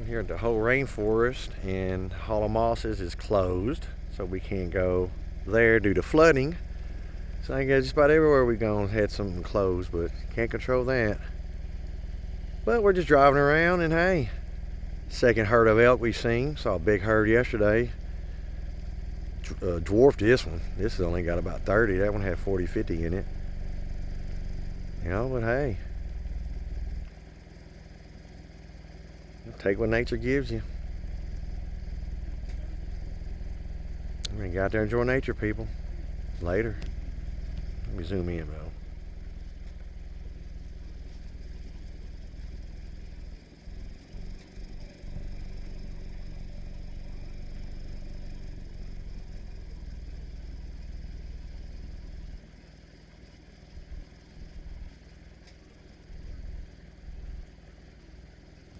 Here at the whole rainforest in Hollow Mosses is closed, so we can't go there due to flooding. So I guess just about everywhere we go had something closed, but can't control that. But we're just driving around, and hey, second herd of elk we've seen. Saw a big herd yesterday. Dwarfed this one. This has only got about 30. That one had 40, 50 in it. You know, but hey, take what nature gives you. I'm gonna get out there and enjoy nature, people. Later. Let me zoom in, though.